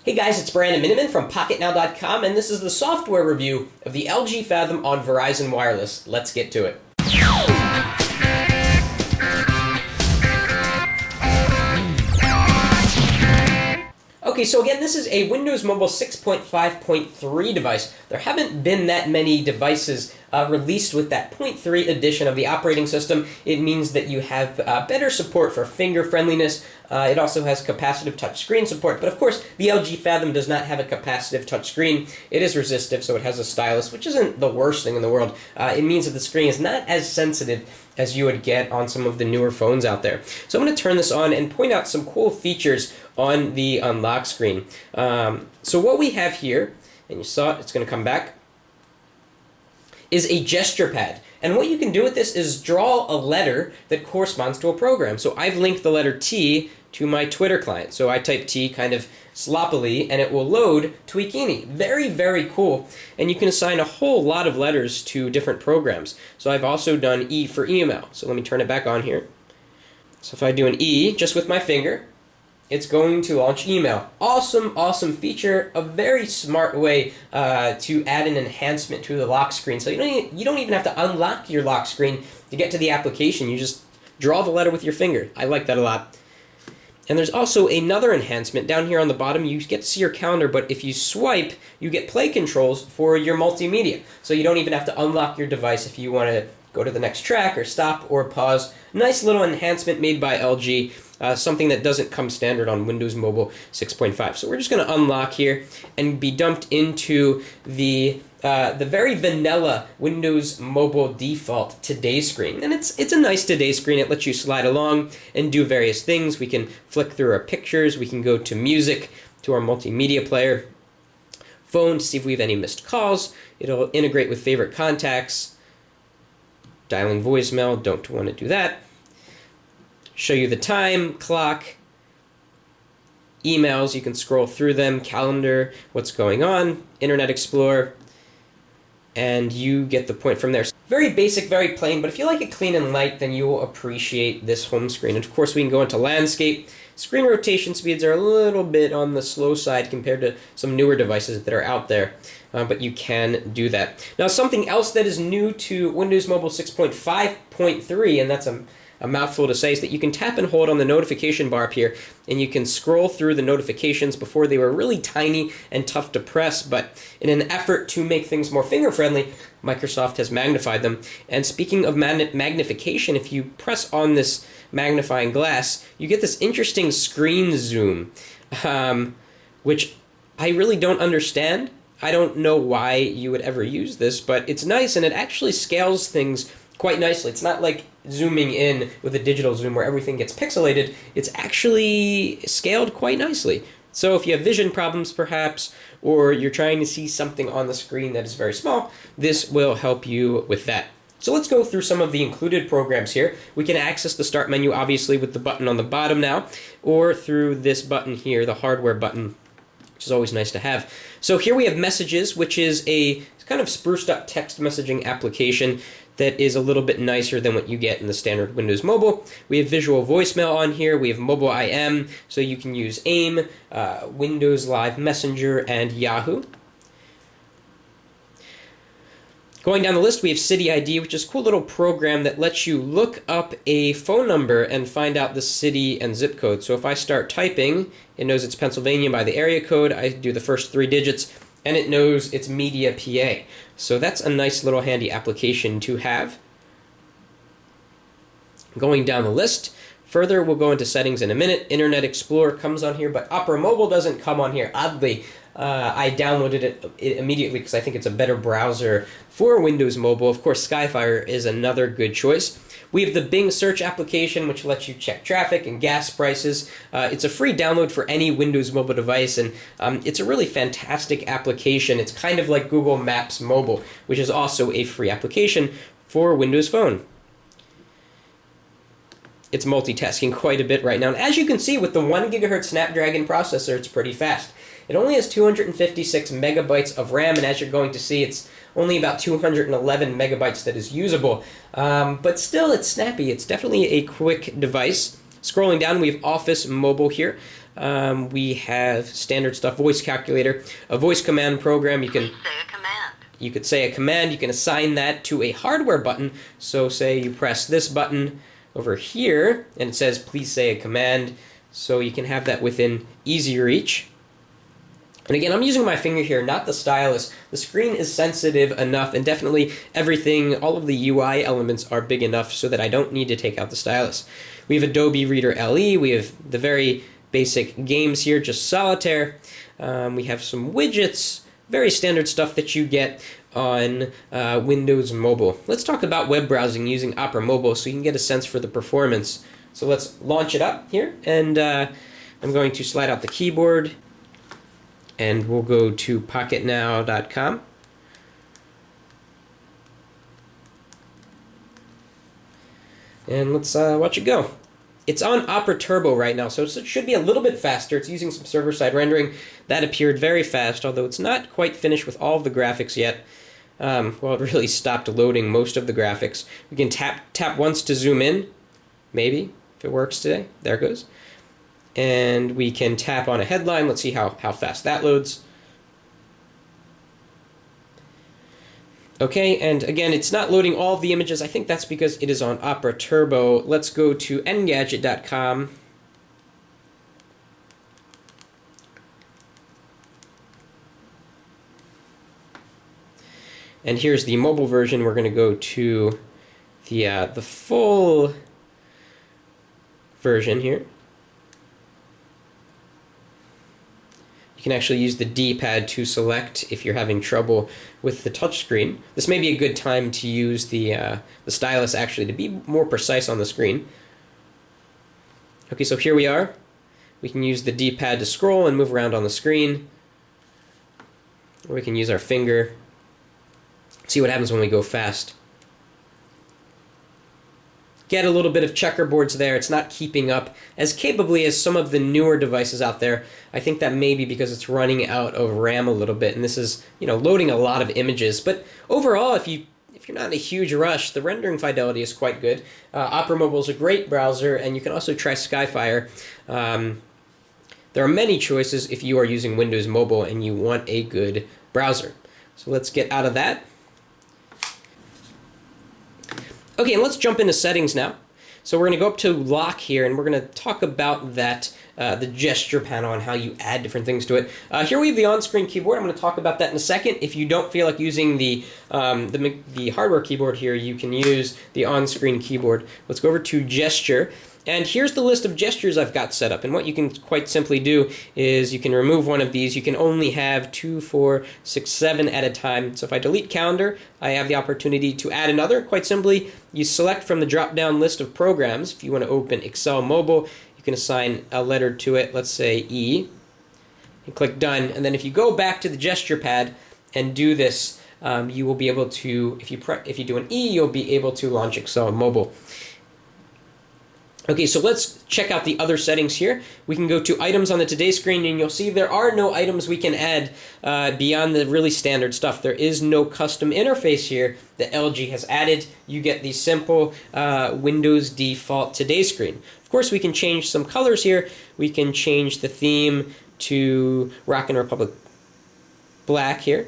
Hey guys, it's Brandon Miniman from Pocketnow.com, and this is the software review of the LG Fathom on Verizon Wireless. Let's get to it. Okay, so again, this is a Windows Mobile 6.5.3 device. There haven't been that many devices released with that 0.3 edition of the operating system. It means that you have better support for finger friendliness. It also has capacitive touchscreen support, but of course, the LG Fathom does not have a capacitive touchscreen. It is resistive, so it has a stylus, which isn't the worst thing in the world. It means that the screen is not as sensitive as you would get on some of the newer phones out there. So I'm going to turn this on and point out some cool features on the unlock screen. So what we have here, and you saw it, it's going to come back, is a gesture pad. And what you can do with this is draw a letter that corresponds to a program. So I've linked the letter T to my Twitter client. So I type T kind of sloppily, and it will load Tweakini. Very, very cool. And you can assign a whole lot of letters to different programs. So I've also done E for email. So let me turn it back on here. So if I do an E just with my finger, it's going to launch email. Awesome, awesome feature. A very smart way to add an enhancement to the lock screen. So you don't even have to unlock your lock screen to get to the application. You just draw the letter with your finger. I like that a lot. And there's also another enhancement down here on the bottom. You get to see your calendar, but if you swipe, you get play controls for your multimedia. So you don't even have to unlock your device if you want to go to the next track or stop or pause. Nice little enhancement made by LG. Something that doesn't come standard on Windows Mobile 6.5. So we're just going to unlock here and be dumped into the very vanilla Windows Mobile default Today screen. And it's a nice Today screen. It lets you slide along and do various things. We can flick through our pictures. We can go to music, to our multimedia player, phone to see if we have any missed calls. It'll integrate with favorite contacts. Dialing voicemail, don't want to do that. Show you the time, clock, emails, you can scroll through them, calendar, what's going on, Internet Explorer, and you get the point from there. Very basic, very plain, but if you like it clean and light, then you will appreciate this home screen. And of course, we can go into landscape. Screen rotation speeds are a little bit on the slow side compared to some newer devices that are out there, but you can do that. Now, something else that is new to Windows Mobile 6.5.3, and that's a mouthful to say, is that you can tap and hold on the notification bar up here, and you can scroll through the notifications. Before, they were really tiny and tough to press, but in an effort to make things more finger-friendly, Microsoft has magnified them. And speaking of magnification, if you press on this magnifying glass, you get this interesting screen zoom, which I really don't understand. I don't know why you would ever use this, but it's nice, and it actually scales things quite nicely. It's not like zooming in with a digital zoom where everything gets pixelated. It's actually scaled quite nicely. So if you have vision problems perhaps, or you're trying to see something on the screen that is very small, this will help you with that. So let's go through some of the included programs here. We can access the Start menu obviously with the button on the bottom now, or through this button here, the hardware button, which is always nice to have. So here we have Messages, which is a kind of spruced up text messaging application that is a little bit nicer than what you get in the standard Windows Mobile. We have visual voicemail on here. We have mobile IM, so you can use AIM, Windows Live Messenger, and Yahoo. Going down the list, we have City ID, which is a cool little program that lets you look up a phone number and find out the city and zip code. So if I start typing, it knows it's Pennsylvania by the area code. I do the first 3 digits, and it knows it's Media, PA. So that's a nice little handy application to have. Going down the list, further, we'll go into settings in a minute. Internet Explorer comes on here, but Opera Mobile doesn't come on here. Oddly, I downloaded it immediately because I think it's a better browser for Windows Mobile. Of course, Skyfire is another good choice. We have the Bing search application, which lets you check traffic and gas prices. It's a free download for any Windows Mobile device, and it's a really fantastic application. It's kind of like Google Maps Mobile, which is also a free application for Windows Phone. It's multitasking quite a bit right now. And as you can see, with the 1 GHz Snapdragon processor, it's pretty fast. It only has 256 megabytes of RAM, and as you're going to see, it's only about 211 megabytes that is usable. But still, it's snappy. It's definitely a quick device. Scrolling down, we have Office Mobile here. We have standard stuff, voice calculator, a voice command program. You can you could say a command. You can assign that to a hardware button. So say you press this button over here, and it says, please say a command. So you can have that within easy reach. And again, I'm using my finger here, not the stylus. The screen is sensitive enough, and definitely everything, all of the UI elements are big enough so that I don't need to take out the stylus. We have Adobe Reader LE. We have the very basic games here, just solitaire. We have some widgets, very standard stuff that you get on Windows Mobile. Let's talk about web browsing using Opera Mobile so you can get a sense for the performance. So let's launch it up here, and I'm going to slide out the keyboard, and we'll go to Pocketnow.com. And let's watch it go. It's on Opera Turbo right now, so it should be a little bit faster. It's using some server-side rendering. That appeared very fast, although it's not quite finished with all of the graphics yet. Well, it really stopped loading most of the graphics. We can tap once to zoom in, maybe, if it works today. There it goes. And we can tap on a headline. Let's see how fast that loads. Okay, and again, it's not loading all of the images. I think that's because it is on Opera Turbo. Let's go to Engadget.com. And here's the mobile version. We're going to go to the full version here. You can actually use the D-pad to select if you're having trouble with the touchscreen. This may be a good time to use the stylus actually to be more precise on the screen. Okay, so here we are. We can use the D-pad to scroll and move around on the screen. Or we can use our finger. See what happens when we go fast. Get a little bit of checkerboards there. It's not keeping up as capably as some of the newer devices out there. I think that may be because it's running out of RAM a little bit, and this is, loading a lot of images. But overall, if you're not in a huge rush, the rendering fidelity is quite good. Opera Mobile is a great browser, and you can also try Skyfire. There are many choices if you are using Windows Mobile and you want a good browser. So let's get out of that. Okay, and let's jump into settings now. So we're going to go up to lock here, and we're going to talk about that, the gesture panel and how you add different things to it. Here we have the on-screen keyboard. I'm going to talk about that in a second. If you don't feel like using the hardware keyboard here, you can use the on-screen keyboard. Let's go over to gesture. And here's the list of gestures I've got set up. And what you can quite simply do is you can remove one of these. You can only have 2, 4, 6, 7 at a time. So if I delete calendar, I have the opportunity to add another. Quite simply, you select from the drop-down list of programs. If you want to open Excel Mobile, you can assign a letter to it, let's say E, and click Done. And then if you go back to the gesture pad and do this, you will be able to, if you do an E, you'll be able to launch Excel Mobile. Okay, so let's check out the other settings here. We can go to items on the Today screen, and you'll see there are no items we can add beyond the really standard stuff. There is no custom interface here that LG has added. You get the simple Windows default Today screen. Of course, we can change some colors here. We can change the theme to Rockin' Republic Black here,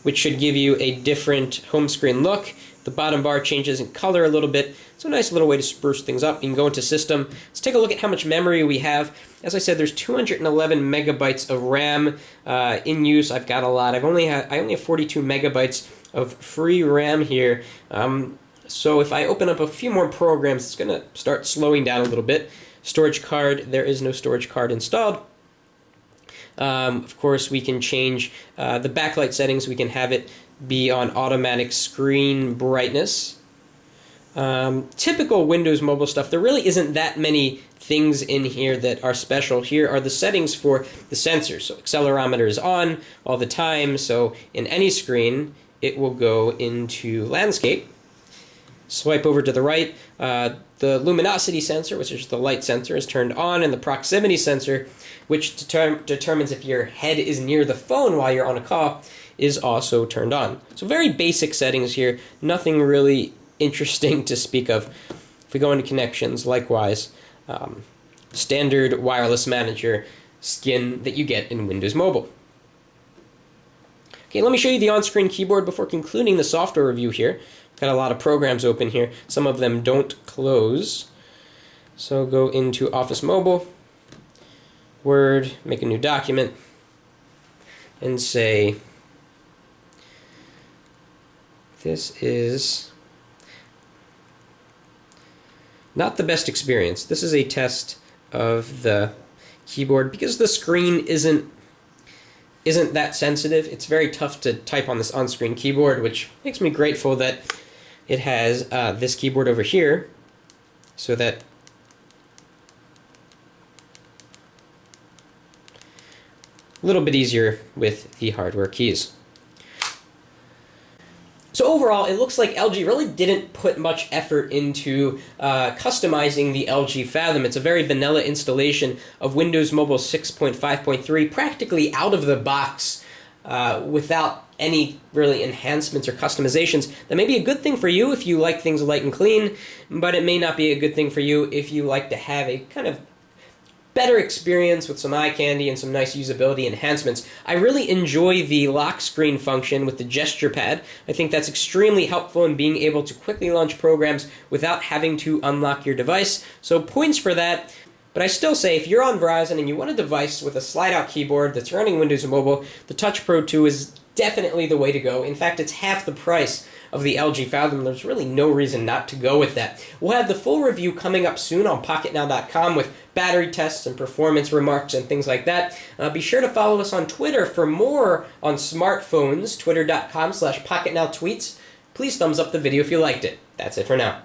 which should give you a different home screen look. The bottom bar changes in color a little bit. It's a nice little way to spruce things up. You can go into System. Let's take a look at how much memory we have. As I said, there's 211 megabytes of RAM in use. I've got a lot. I only have 42 megabytes of free RAM here. So if I open up a few more programs, it's going to start slowing down a little bit. Storage card, there is no storage card installed. Of course, we can change the backlight settings. We can have it be on automatic screen brightness. Typical Windows Mobile stuff. There really isn't that many things in here that are special. Here are the settings for the sensors. So accelerometer is on all the time, so in any screen it will go into landscape. Swipe over to the right. The luminosity sensor, which is the light sensor, is turned on, and the proximity sensor, which determines if your head is near the phone while you're on a call, is also turned on. So very basic settings here, nothing really interesting to speak of. If we go into connections, likewise, standard wireless manager skin that you get in Windows Mobile. Okay, let me show you the on-screen keyboard before concluding the software review here. Got a lot of programs open here. Some of them don't close. So go into Office Mobile, Word, make a new document, and say, this is not the best experience. This is a test of the keyboard because the screen isn't that sensitive. It's very tough to type on this on-screen keyboard, which makes me grateful that it has this keyboard over here, so that a little bit easier with the hardware keys. So overall, it looks like LG really didn't put much effort into customizing the LG Fathom. It's a very vanilla installation of Windows Mobile 6.5.3, practically out of the box, without any really enhancements or customizations. That may be a good thing for you if you like things light and clean, but it may not be a good thing for you if you like to have a kind of better experience with some eye candy and some nice usability enhancements. I really enjoy the lock screen function with the gesture pad. I think that's extremely helpful in being able to quickly launch programs without having to unlock your device. So points for that. But I still say if you're on Verizon and you want a device with a slide-out keyboard that's running Windows Mobile, the Touch Pro 2 is definitely the way to go. In fact, it's half the price of the LG Fathom. There's really no reason not to go with that. We'll have the full review coming up soon on Pocketnow.com with battery tests and performance remarks and things like that. Be sure to follow us on Twitter for more on smartphones, twitter.com/PocketNowTweets. Please thumbs up the video if you liked it. That's it for now.